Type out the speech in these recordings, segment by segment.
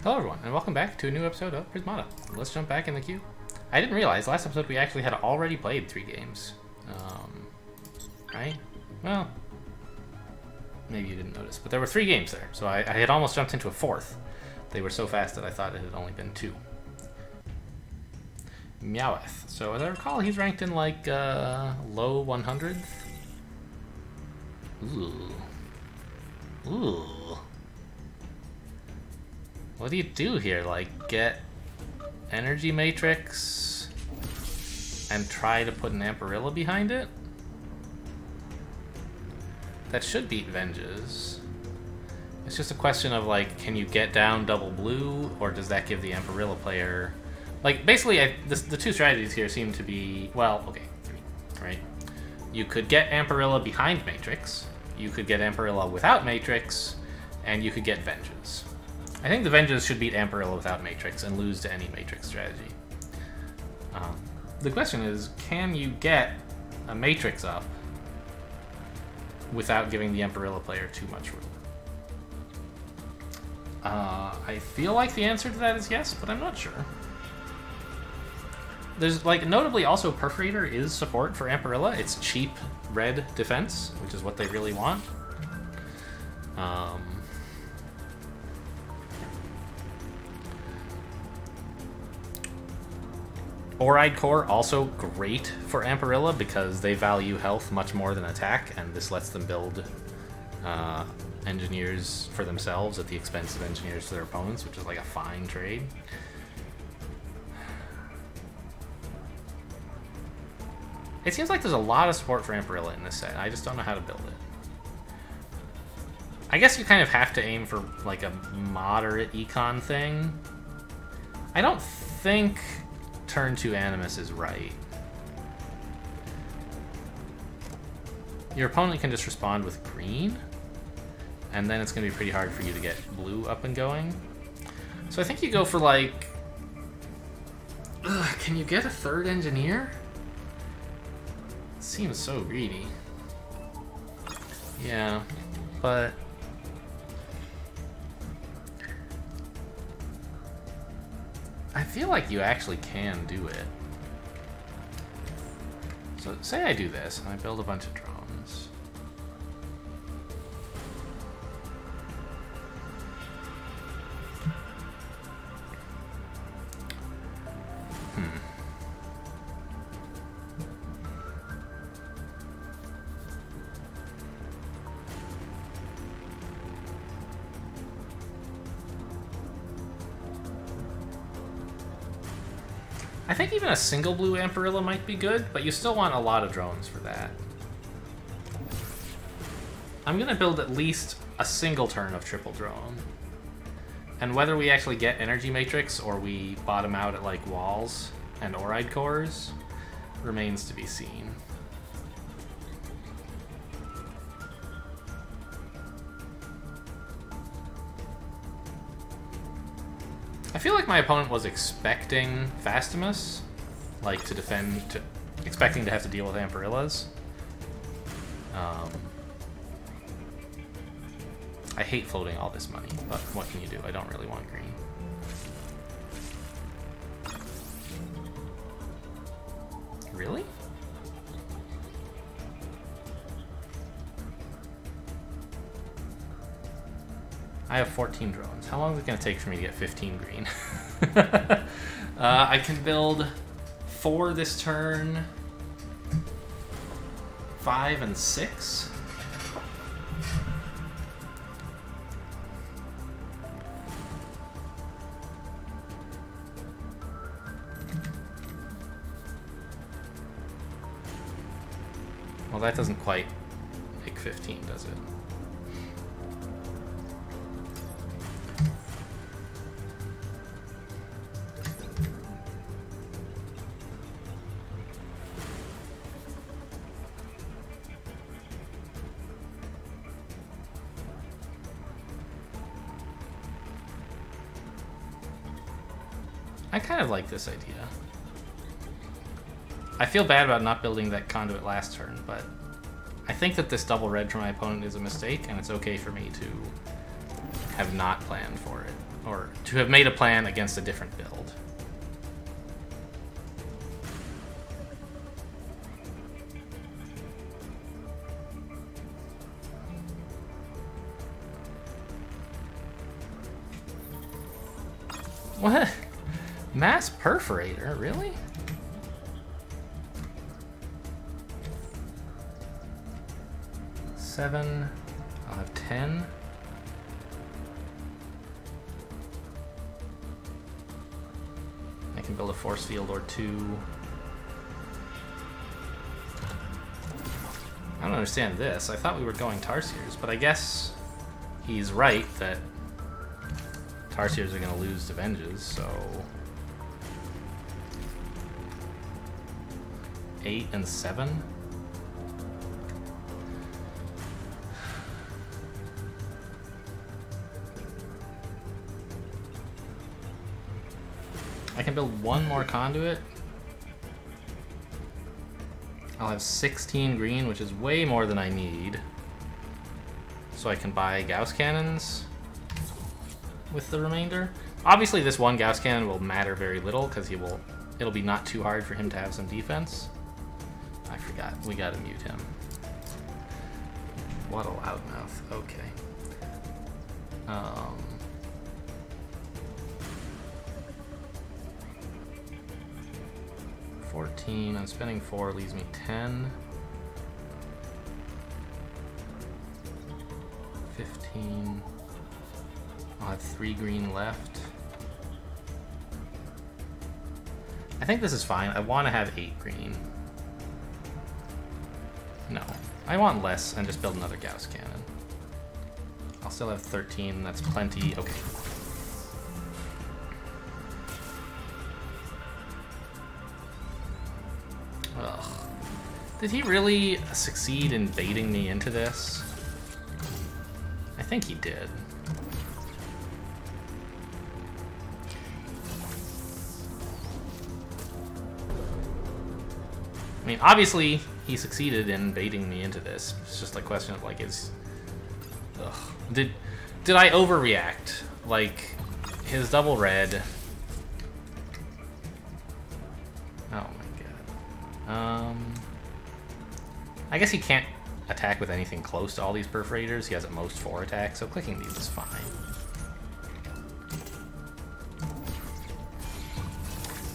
Hello everyone, and welcome back to a new episode of Prismata. Let's jump back in the queue. I didn't realize last episode we actually had already played 3 games. Right? Well, maybe you didn't notice, but there were 3 games there, so I had almost jumped into a 4th. They were so fast that I thought it had only been 2. Meowth. So as I recall, he's ranked in like low 100th. Ooh. Ooh. What do you do here? Like, get Energy Matrix and try to put an Amparilla behind it? That should beat Venges. It's just a question of, like, can you get down double blue, or does that give the Amparilla player... Like, basically, the 2 strategies here seem to be... Well, okay, 3, right? You could get Amparilla behind Matrix, you could get Amparilla without Matrix, and you could get Venges. I think the Venges should beat Amparilla without Matrix and lose to any Matrix strategy. The question is, can you get a Matrix up without giving the Amparilla player too much room? I feel like the answer to that is yes, but I'm not sure. There's, like, notably also Perforator is support for Amparilla. It's cheap red defense, which is what they really want. Oride Core, also great for Amparilla because they value health much more than attack, and this lets them build engineers for themselves at the expense of engineers for their opponents, which is like a fine trade. It seems like there's a lot of support for Amparilla in this set. I just don't know how to build it. I guess you kind of have to aim for like a moderate econ thing. I don't think turn 2 Animus is right. Your opponent can just respond with green, and then it's going to be pretty hard for you to get blue up and going. So I think you go for like... can you get a 3rd engineer? It seems so greedy. Yeah, but... I feel like you actually can do it. So say I do this, and I build a bunch of drones. I think even a single blue Amparilla might be good, but you still want a lot of drones for that. I'm gonna build at least a single turn of triple drone. And whether we actually get Energy Matrix or we bottom out at like walls and Oride Cores remains to be seen. I feel like my opponent was expecting Fastimus, like to defend, expecting to have to deal with Amparillas. I hate floating all this money, but what can you do? I don't really want green. Really? I have 14 drones. How long is it going to take for me to get 15 green? I can build 4 this turn, 5 and 6. Well, that doesn't quite make 15, does it? I kind of like this idea. I feel bad about not building that conduit last turn, but I think that this double red from my opponent is a mistake, and it's okay for me to have not planned for it, or to have made a plan against a different build. What? Mass Perforator? Really? Seven. I'll have 10. I can build a force field or two. I don't understand this. I thought we were going Tarsiers, but I guess he's right that Tarsiers are going to lose to Venges, so 8 and 7. I can build one more conduit. I'll have 16 green, which is way more than I need. So I can buy Gauss cannons with the remainder. Obviously this one Gauss cannon will matter very little because it'll be not too hard for him to have some defense. I forgot, we gotta mute him. What a loudmouth, okay. 14, I'm spending 4, leaves me 10. 15. I'll have 3 green left. I think this is fine. I want to have 8 green. No, I want less and just build another Gauss cannon. I'll still have 13, that's plenty. Okay. Ugh. Did he really succeed in baiting me into this? I think he did. I mean, obviously, he succeeded in baiting me into this. It's just a question of, like, ugh. Did I overreact? Like, his double red... Oh my god. I guess he can't attack with anything close to all these perforators. He has at most 4 attacks, so clicking these is fine.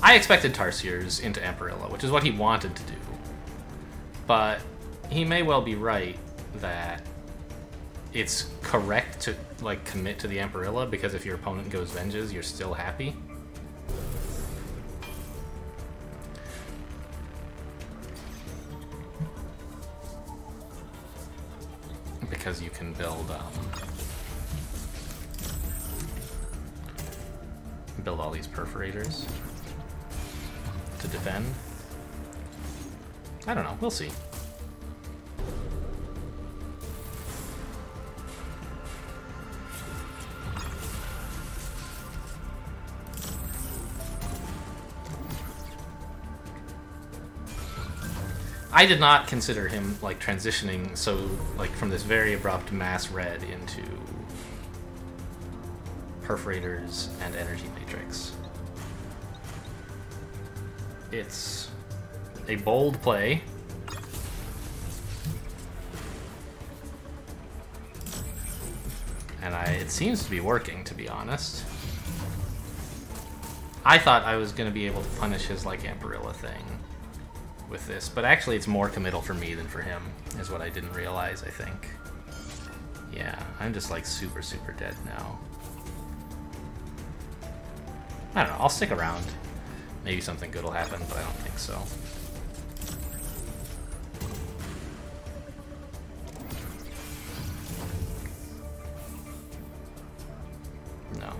I expected Tarsiers into Amperilla, which is what he wanted to do. But he may well be right that it's correct to, like, commit to the Amperilla, because if your opponent goes Venges, you're still happy. Because you can build all these perforators to defend. I don't know, we'll see. I did not consider him, like, transitioning so, like, from this very abrupt mass red into perforators and energy matrix. It's a bold play. And it seems to be working, to be honest. I thought I was going to be able to punish his, like, Amperilla thing with this, but actually it's more committal for me than for him, is what I didn't realize, I think. Yeah, I'm just, like, super, super dead now. I don't know, I'll stick around. Maybe something good will happen, but I don't think so. No.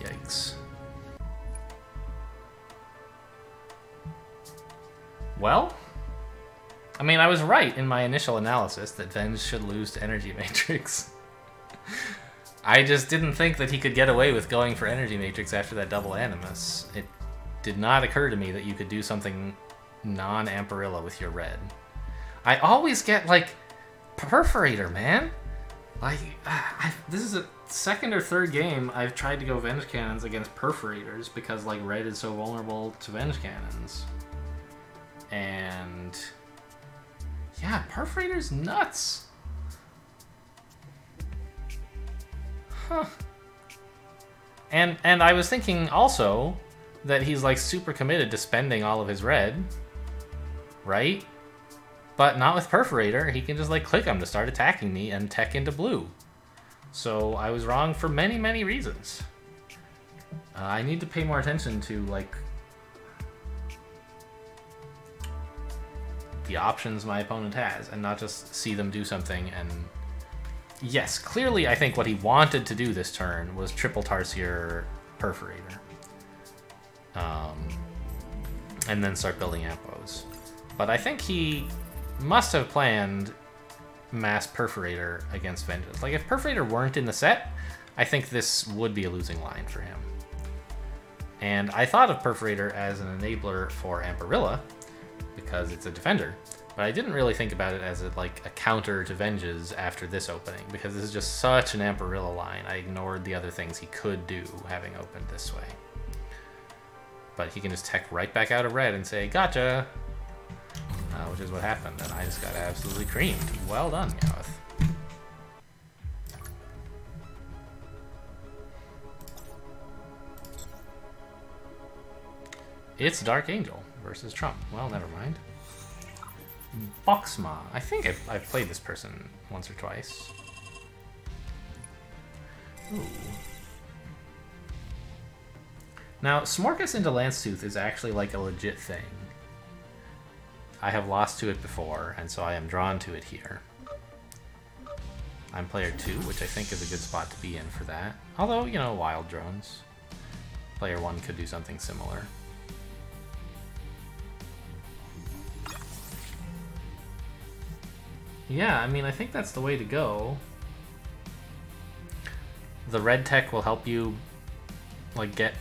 Yikes. Well, I mean, I was right in my initial analysis that Venge should lose to Energy Matrix. I just didn't think that he could get away with going for Energy Matrix after that double Animus. It did not occur to me that you could do something non-Amparilla with your red. I always get, like, Perforator, man. Like, this is a second or third game I've tried to go Venge Cannons against Perforators because, like, red is so vulnerable to Venge Cannons. And yeah, Perforator's nuts. Huh. And I was thinking also that he's like super committed to spending all of his red, right? But not with Perforator. He can just like click him to start attacking me and tech into blue. So I was wrong for many, many reasons. I need to pay more attention to like the options my opponent has and not just see them do something. And yes, clearly I think what he wanted to do this turn was triple Tarsier Perforator. And then start building Ampos. But I think he must have planned mass Perforator against Vengeance. Like if Perforator weren't in the set, I think this would be a losing line for him. And I thought of Perforator as an enabler for Amparilla, because it's a defender, but I didn't really think about it as a counter to Venge's after this opening, because this is just such an Amparilla line. I ignored the other things he could do having opened this way. But he can just tech right back out of red and say, gotcha! Which is what happened, and I just got absolutely creamed. Well done, Meowth. It's Dark Angel versus Trump. Well, never mind. Boxma. I think I've played this person once or twice. Ooh. Now, Smorkus into Lancetooth is actually like a legit thing. I have lost to it before, and so I am drawn to it here. I'm player 2, which I think is a good spot to be in for that. Although, you know, wild drones. Player 1 could do something similar. Yeah, I mean, I think that's the way to go. The red tech will help you, like, get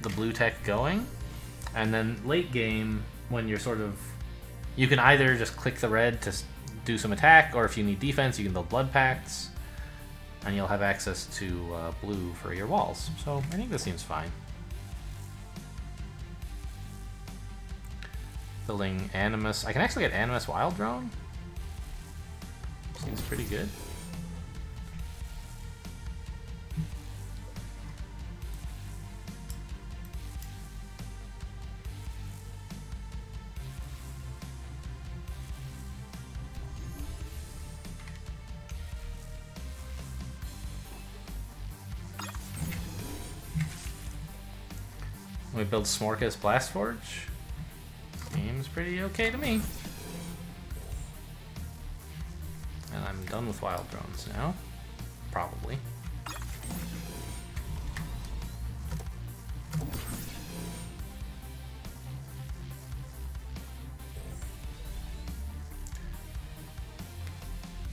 the blue tech going. And then late game, when you're sort of... You can either just click the red to do some attack, or if you need defense, you can build blood pacts. And you'll have access to blue for your walls. So I think this seems fine. Building Animus. I can actually get Animus Wild Drone. Seems pretty good. We build Smorkus Blastforge. Seems pretty okay to me. And I'm done with wild drones now. Probably.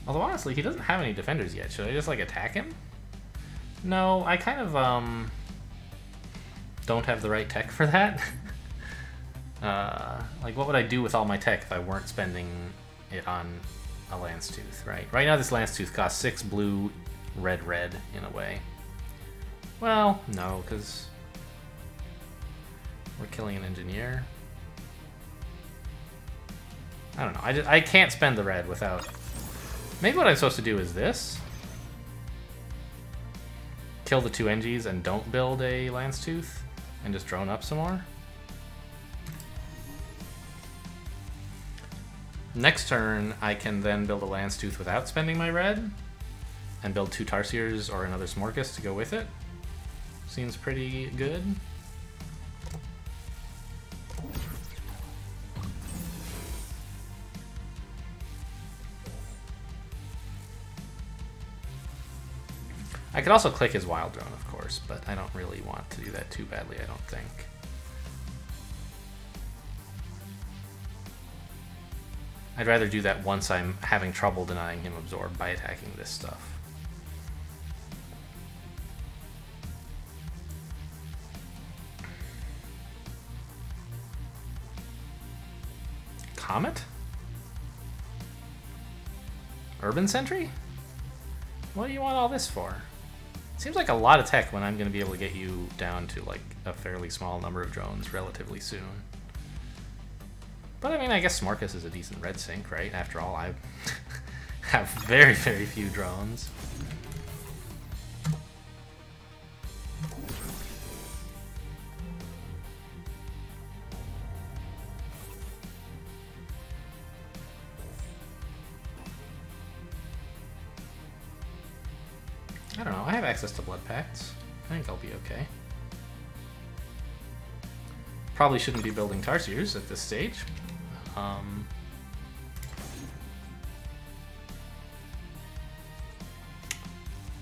Although honestly, he doesn't have any defenders yet. Should I just like attack him? No, I kind of don't have the right tech for that. Like what would I do with all my tech if I weren't spending it on a Lancetooth, right? Right now this Lancetooth costs 6 blue, red, in a way. Well, no, because we're killing an engineer. I don't know. I can't spend the red without... Maybe what I'm supposed to do is this. Kill the 2 Engies and don't build a Lancetooth and just drone up some more. Next turn, I can then build a Lancetooth without spending my red, and build 2 Tarsiers or another Smorkus to go with it. Seems pretty good. I could also click his Wild Drone, of course, but I don't really want to do that too badly, I don't think. I'd rather do that once I'm having trouble denying him Absorb by attacking this stuff. Comet? Urban Sentry? What do you want all this for? Seems like a lot of tech when I'm going to be able to get you down to like a fairly small number of drones relatively soon. But I mean, I guess Smorkus is a decent red sync, right? After all, I have very, very few drones. I don't know, I have access to blood pacts. I think I'll be okay. Probably shouldn't be building Tarsiers at this stage.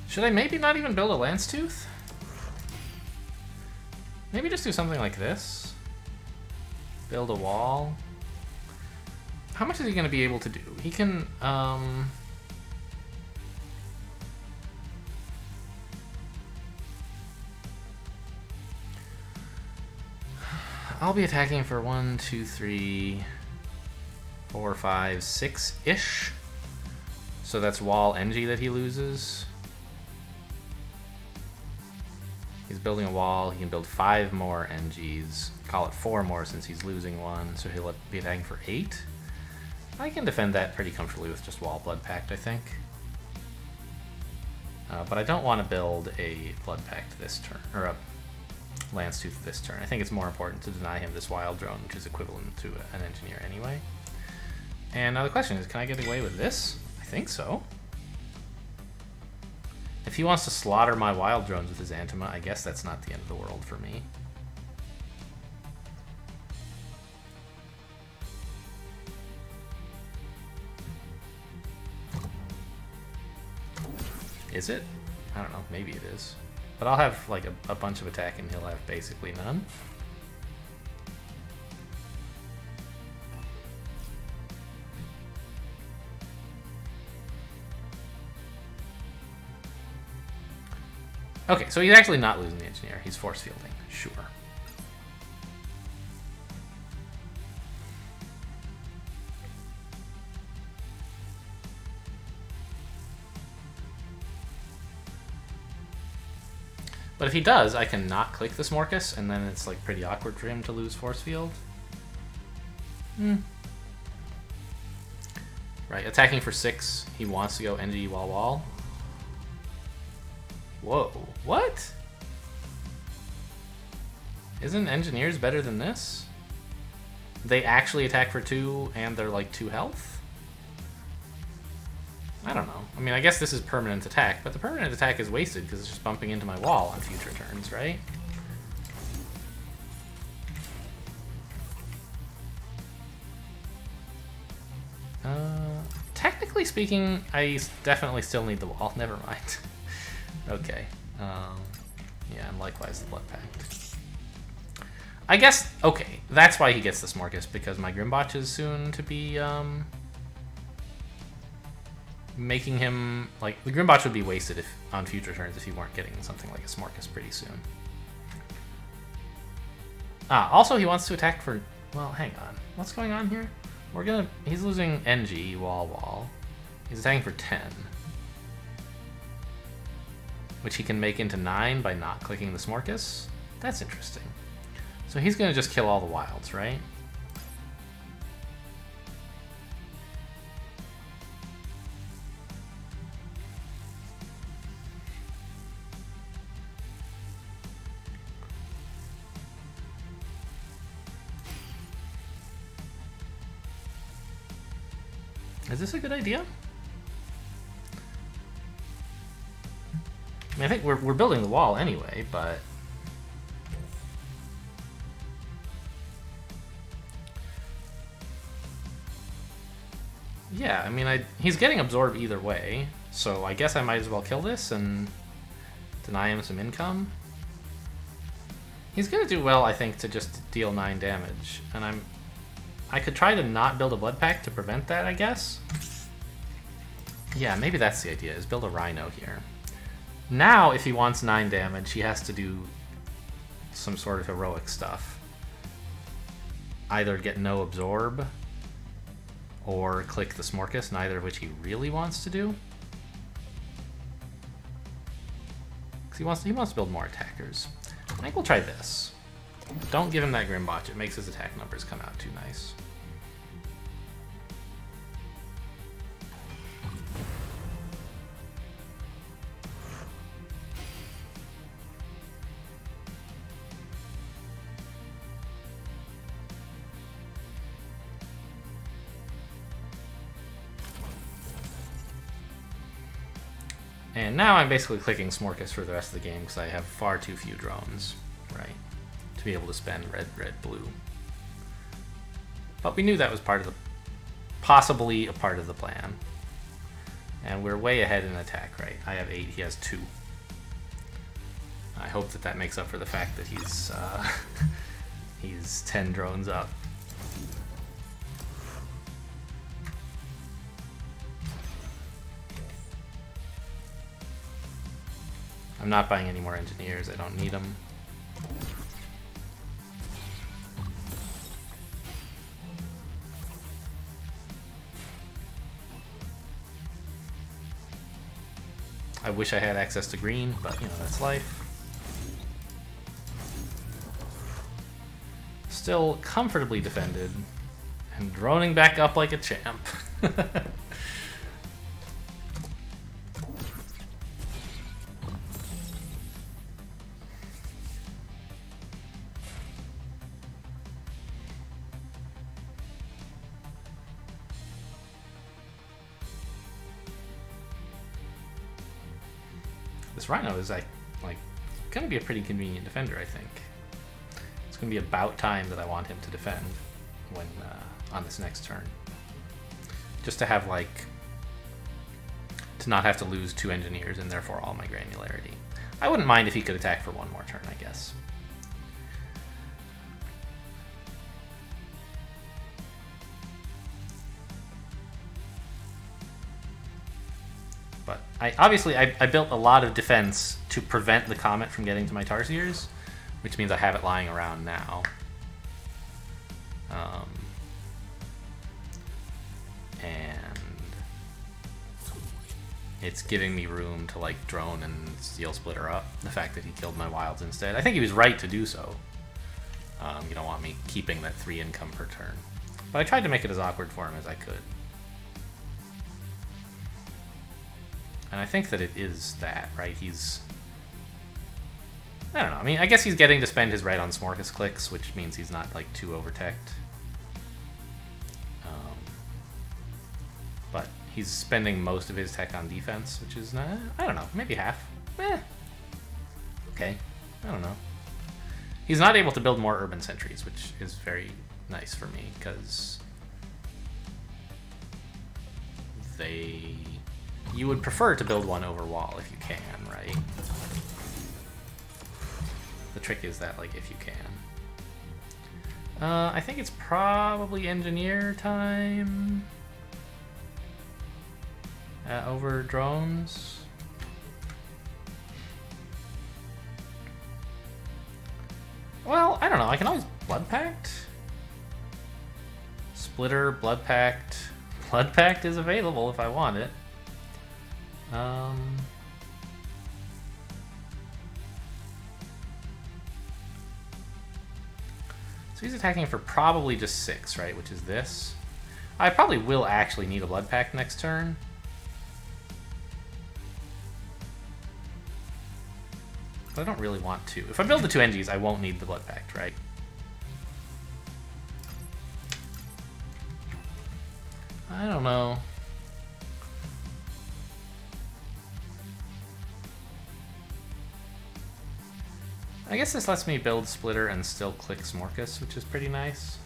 Should I maybe not even build a Lance Tooth? Maybe just do something like this. Build a wall. How much is he going to be able to do? He can, I'll be attacking for 1, 2, 3, 4, 5, 6-ish. So that's wall NG that he loses. He's building a wall. He can build 5 more NGs. Call it 4 more since he's losing 1. So he'll be attacking for 8. I can defend that pretty comfortably with just wall Blood Pact, I think. But I don't want to build a Blood Pact this turn, or a Lance Tooth this turn. I think it's more important to deny him this wild drone, which is equivalent to an engineer anyway. And now the question is, can I get away with this? I think so. If he wants to slaughter my wild drones with his Antima, I guess that's not the end of the world for me. Is it? I don't know, maybe it is. But I'll have like a bunch of attack and he'll have basically none. Okay, so he's actually not losing the engineer. He's force fielding, sure. But if he does, I can not click the Smorkus, and then it's like pretty awkward for him to lose force field. Right, attacking for 6. He wants to go NG wall wall. Whoa, what? Isn't engineers better than this? They actually attack for 2 and they're like 2 health? I don't know. I mean, I guess this is permanent attack, but the permanent attack is wasted because it's just bumping into my wall on future turns, right? Technically speaking, I definitely still need the wall. Never mind. Okay. Yeah, and likewise the Blood Pact. I guess, okay, that's why he gets the Smorkus, because my Grimbotch is soon to be, making him, like, the Grimbotch would be wasted if on future turns if he weren't getting something like a Smorkus pretty soon. Also he wants to attack for, well, hang on. What's going on here? He's losing NG, wall. He's attacking for 10. Which he can make into 9 by not clicking the Smorkus. That's interesting. So he's gonna just kill all the wilds, right? Is this a good idea? I mean, I think we're building the wall anyway, but yeah, I mean, he's getting absorbed either way, so I guess I might as well kill this and deny him some income. He's gonna do well, I think, to just deal 9 damage, and I could try to not build a Blood Pact to prevent that, I guess. Yeah, maybe that's the idea, is build a Rhino here. Now, if he wants 9 damage, he has to do some sort of heroic stuff. Either get no absorb, or click the Smorkas, neither of which he really wants to do. Because he wants to build more attackers. I think we'll try this. Don't give him that Grimbotch. It makes his attack numbers come out too nice. And now I'm basically clicking Smorkas for the rest of the game because I have far too few drones, right, to be able to spend red, red, blue. But we knew that was possibly a part of the plan. And we're way ahead in attack, right? I have 8, he has 2. I hope that makes up for the fact that he's he's 10 drones up. I'm not buying any more engineers, I don't need them. I wish I had access to green, but you know, that's life. Still comfortably defended, and droning back up like a champ. This Rhino is like gonna be a pretty convenient defender, I think. It's gonna be about time that I want him to defend when on this next turn, just to have to not have to lose 2 engineers and therefore all my granularity. I wouldn't mind if he could attack for 1 more turn, I guess. But I built a lot of defense to prevent the Comet from getting to my Tarsiers, which means I have it lying around now. And it's giving me room to drone and Steel Splitter up. The fact that he killed my wilds instead. I think he was right to do so. You don't want me keeping that 3 income per turn. But I tried to make it as awkward for him as I could. And I think that it is that, right? I don't know. I mean, I guess he's getting to spend his right on Smorkas clicks, which means he's not, too over-teched. But he's spending most of his tech on defense, which is, I don't know, maybe half. Okay. I don't know. He's not able to build more urban sentries, which is very nice for me, because you would prefer to build one over wall if you can, right? The trick is that, if you can. I think it's probably engineer time over drones. Well, I don't know. I can always Blood Pact. Splitter, Blood Pact. Blood Pact is available if I want it. So he's attacking for probably just 6, right? Which is this. I probably will actually need a Blood Pact next turn. But I don't really want to. If I build the 2 NGs, I won't need the Blood Pact, right? I don't know. I guess this lets me build Splitter and still click Smorkas, which is pretty nice.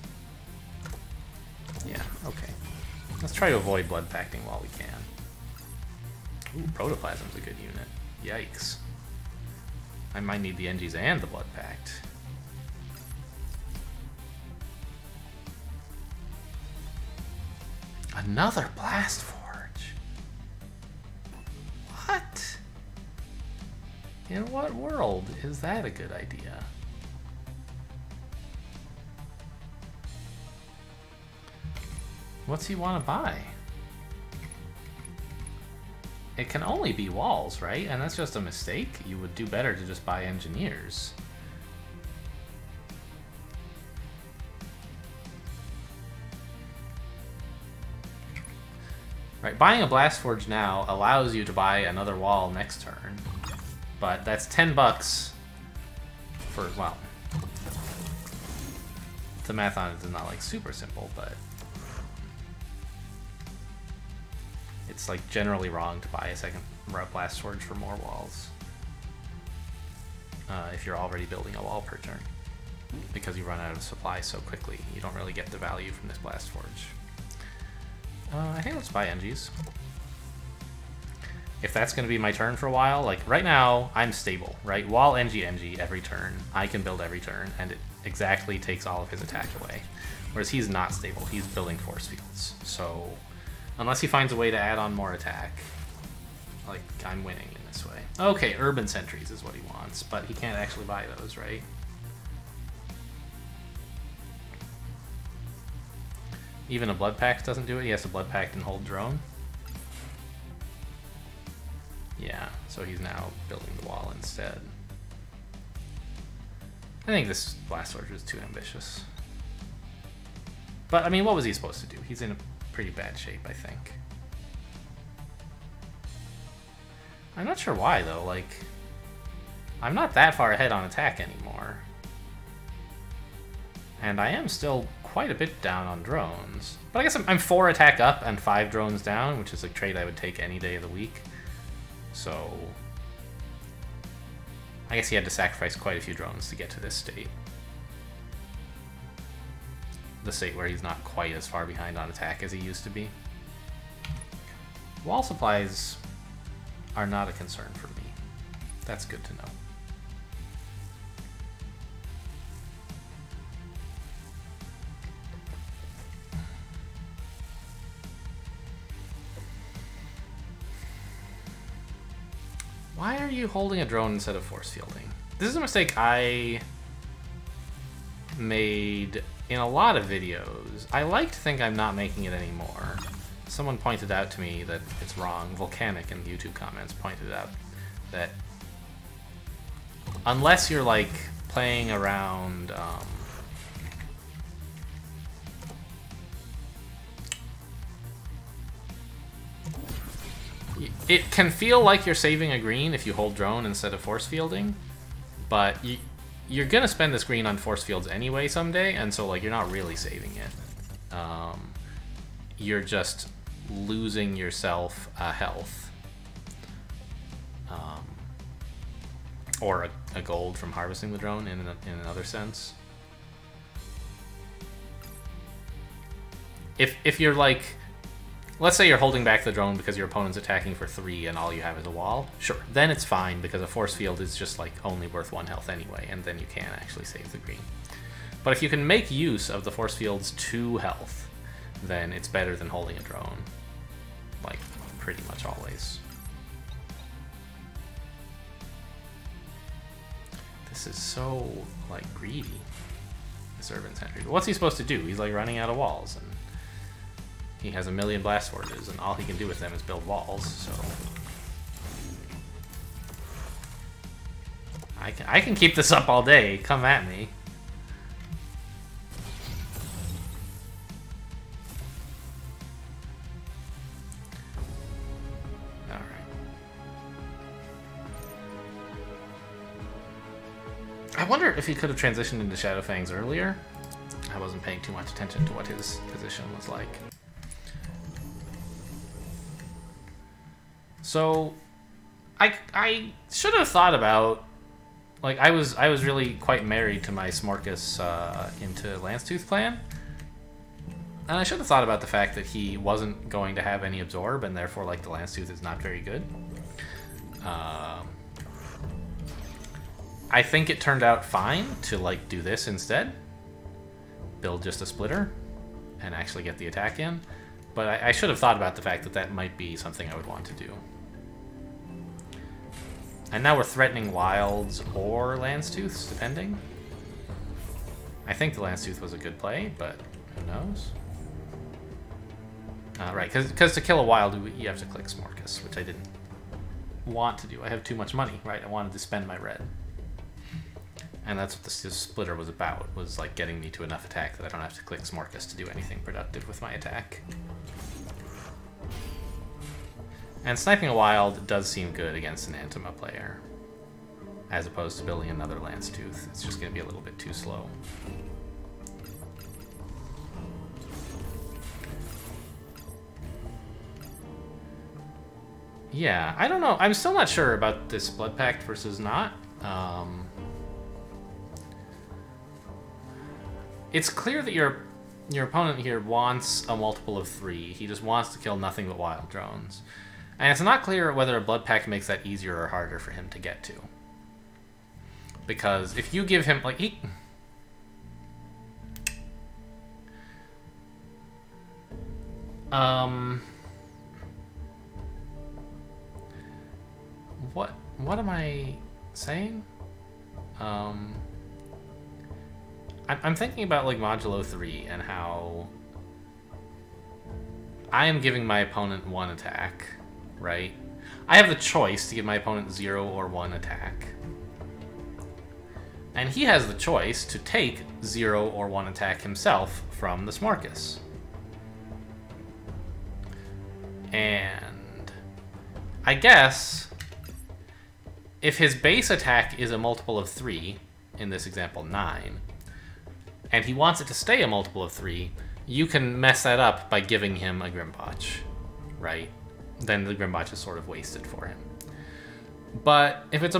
Yeah, okay. Let's try to avoid Blood Pacting while we can. Ooh, Protoplasm's a good unit. Yikes. I might need the NGs and the Blood Pact. Another Blast Forge? What? In what world is that a good idea? What's he want to buy? It can only be walls, right? And that's just a mistake. You would do better to just buy engineers. Right, buying a Blast Forge now allows you to buy another wall next turn. But that's 10 bucks for, well, the math on it is not like super simple, but it's like generally wrong to buy a second Blast Forge for more walls if you're already building a wall per turn, because you run out of supply so quickly. You don't really get the value from this Blast Forge. I think let's buy Engies. If that's going to be my turn for a while, like right now, I'm stable, right? Wall Engie every turn. I can build every turn, and it exactly takes all of his attack away. Whereas he's not stable. He's building force fields. So unless he finds a way to add on more attack, like, I'm winning in this way. Okay, Urban Sentries is what he wants, but he can't actually buy those, right? Even a Blood Pact doesn't do it. He has to Blood Pact and hold drone. Yeah, so he's now building the wall instead. I think this Blast Forge was too ambitious. But, I mean, what was he supposed to do? He's in a pretty bad shape, I think. I'm not sure why, though. Like, I'm not that far ahead on attack anymore. And I am still quite a bit down on drones. But I guess I'm 4 attack up and 5 drones down, which is a trade I would take any day of the week. So I guess he had to sacrifice quite a few drones to get to this state. The state where he's not quite as far behind on attack as he used to be. Wall supplies are not a concern for me. That's good to know. Why are you holding a drone instead of force fielding? This is a mistake I made in a lot of videos. I like to think I'm not making it anymore. Someone pointed out to me that it's wrong. Volcanic in the YouTube comments pointed out that unless you're like playing around it can feel like you're saving a green if you hold drone instead of force fielding, but you're gonna spend this green on force fields anyway someday, and so like you're not really saving it. You're just losing yourself health, or a gold from harvesting the drone in another sense. If you're like, let's say you're holding back the drone because your opponent's attacking for 3 and all you have is a wall. Sure, then it's fine because a force field is just like only worth 1 health anyway, and then you can actually save the green. But if you can make use of the force field's 2 health, then it's better than holding a drone. Like, pretty much always. This is so, like, greedy, this Urban Sentry. What's he supposed to do? He's like running out of walls, and he has a million Blast Forges, and all he can do with them is build walls, so I can keep this up all day. Come at me. Alright. I wonder if he could have transitioned into Shadowfangs earlier. I wasn't paying too much attention to what his position was like. So, I should have thought about, like, I was really quite married to my Smorkus into Landstooth plan, and I should have thought about the fact that he wasn't going to have any absorb, and therefore, like, the Landstooth is not very good. I think it turned out fine to, like, do this instead. Build just a splitter and actually get the attack in, but I should have thought about the fact that that might be something I would want to do. And now we're threatening Wilds or Landstooths, depending. I think the Landstooth was a good play, but who knows? Right, because to kill a wild, you have to click Smorkas, which I didn't want to do. I have too much money, right? I wanted to spend my red. And that's what this splitter was about, was like getting me to enough attack that I don't have to click Smorkas to do anything productive with my attack. And sniping a wild does seem good against an Antima player, as opposed to building another Lance Tooth. It's just going to be a little bit too slow. Yeah, I don't know. I'm still not sure about this Blood Pact versus not. It's clear that your opponent here wants a multiple of 3. He just wants to kill nothing but wild drones. And it's not clear whether a Blood Pact makes that easier or harder for him to get to. Because if you give him, like, he... What am I saying? I'm thinking about, like, modulo 3 and how I am giving my opponent 1 attack, right? I have the choice to give my opponent 0 or 1 attack. And he has the choice to take 0 or 1 attack himself from the Smorkas. And I guess if his base attack is a multiple of 3, in this example 9, and he wants it to stay a multiple of 3, you can mess that up by giving him a Grimbotch, right? Then the Grimbotch is sort of wasted for him. But if it's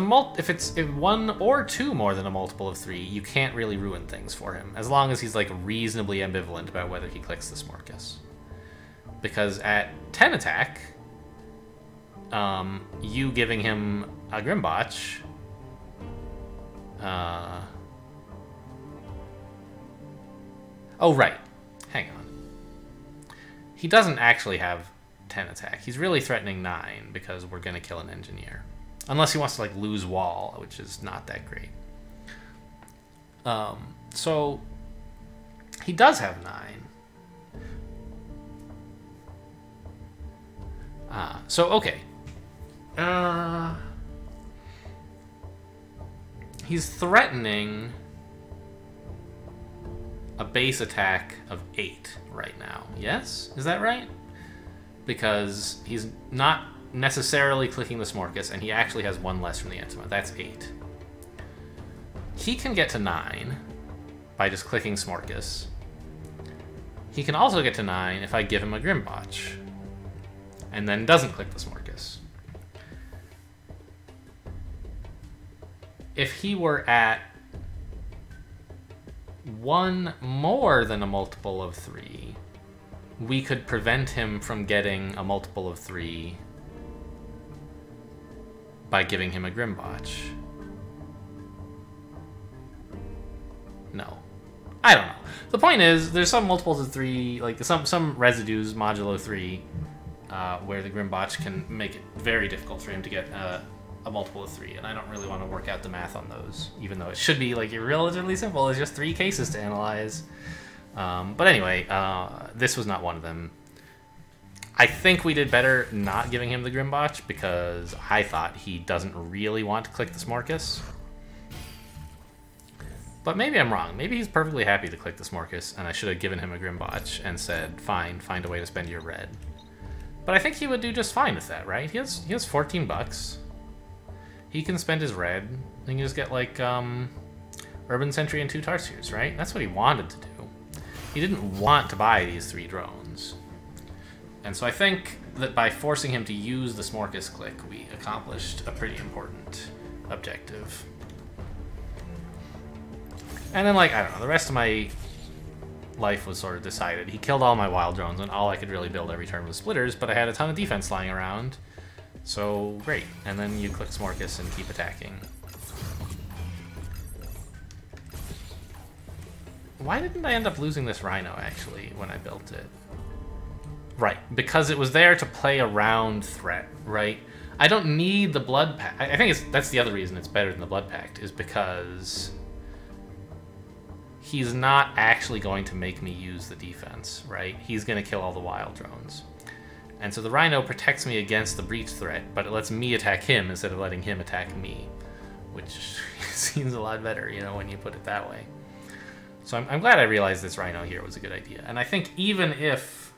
if 1 or 2 more than a multiple of 3, you can't really ruin things for him, as long as he's like reasonably ambivalent about whether he clicks the Smorkas. Because at 10 attack, you giving him a Grimbotch, oh, right. Hang on. He doesn't actually have 10 attack. He's really threatening 9 because we're going to kill an engineer. Unless he wants to, like, lose wall, which is not that great. So, he does have 9. So, okay. He's threatening a base attack of 8 right now. Yes? Is that right? Because he's not necessarily clicking the Smorkas, and he actually has 1 less from the Antima. That's 8. He can get to 9 by just clicking Smorkas. He can also get to 9 if I give him a Grimbotch, and then doesn't click the Smorkas. If he were at 1 more than a multiple of 3, we could prevent him from getting a multiple of 3 by giving him a Grimbotch. No. I don't know. The point is, there's some multiples of 3, like some residues, modulo 3, where the Grimbotch can make it very difficult for him to get a multiple of 3, and I don't really want to work out the math on those, even though it should be like relatively simple. It's just 3 cases to analyze. But anyway, this was not one of them. I think we did better not giving him the Grimbotch, because I thought he doesn't really want to click the Smorkas. But maybe I'm wrong. Maybe he's perfectly happy to click the Smorkas, and I should have given him a Grimbotch and said, fine, find a way to spend your red. But I think he would do just fine with that, right? He has 14 bucks. He can spend his red. He can just get, like, Urban Sentry and 2 Tarsiers, right? That's what he wanted to do. He didn't want to buy these 3 drones. And so I think that by forcing him to use the Smorkas click, we accomplished a pretty important objective. And then, like, I don't know, the rest of my life was sort of decided. He killed all my wild drones, and all I could really build every turn was splitters, but I had a ton of defense lying around. So, great. And then you click Smorkas and keep attacking. Why didn't I end up losing this Rhino, actually, when I built it? Right, because it was there to play around threat, right? I don't need the Blood Pact. I think that's the other reason it's better than the Blood Pact, is because he's not actually going to make me use the defense, right? He's going to kill all the wild drones. And so the Rhino protects me against the breach threat, but it lets me attack him instead of letting him attack me, which seems a lot better, you know, when you put it that way. So I'm glad I realized this Rhino here was a good idea. And I think even if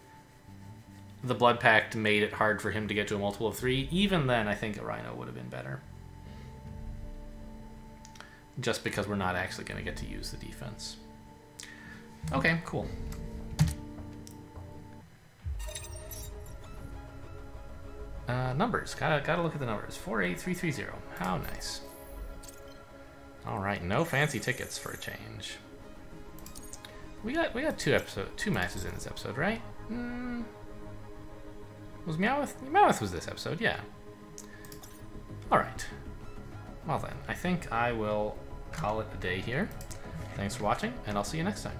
the Blood Pact made it hard for him to get to a multiple of 3, even then I think a Rhino would have been better. Just because we're not actually going to get to use the defense. Okay, cool. Numbers. Gotta look at the numbers. 48330. How nice. Alright, no fancy tickets for a change. We got two matches in this episode, right? Was Meowth? Meowth was this episode, yeah. Alright. Well then, I think I will call it a day here. Thanks for watching, and I'll see you next time.